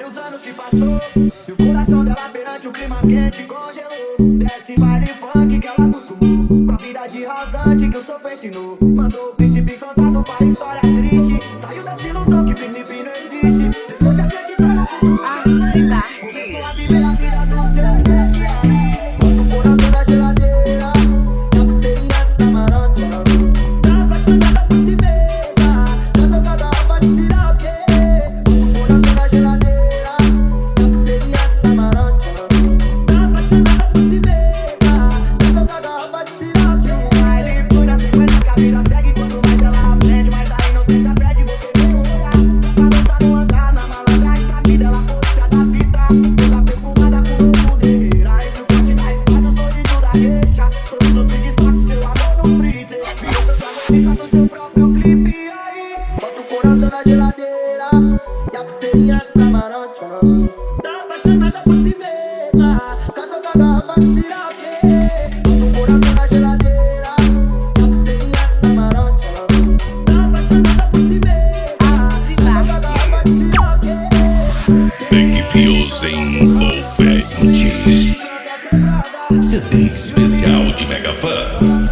Vai, os anos se passou e o coração dela perante o clima quente congelou. Desce baile funk que ela acostumou, com a vida de rasante que o sofá ensinou. Mandou o príncipe contado para história triste. Saiu dessa ilusão que príncipe não existe. Deixou de acreditar no futuro. Começou a viver a vida do seu jeito. E aí, bota o coração na geladeira, e a pulseirinha tá marota. Tá apaixonada por si mesma, tá jogada roupa de sirauque. Bota o coração na geladeira, e a pulseirinha tá marota. Tá apaixonada por si mesma, tá jogada roupa de sirauque. Ele foi na sequência que a vida segue, quanto mais ela aprende, mas aí não sei se aprende, você tem um lugar pra dançar no andar, na malandragem da vida, ela pode se adaptar. Toda perfumada com o poder, entre o corte da espada, o sorriso da queixa. Sorriso se destaca, seu amor no freezer. Virou protagonista do seu próprio clipe. E aí, bota o coração na geladeira, e a pulseirinha tá marota. Tá apaixonada por si mesma, tá jogada roupa de sirauque. Bota o coração na geladeira, e a pulseirinha tá marota. Tá apaixonada por si mesma, tá jogada roupa de sirauque. Equipes envolventes. CD especial de megafunk.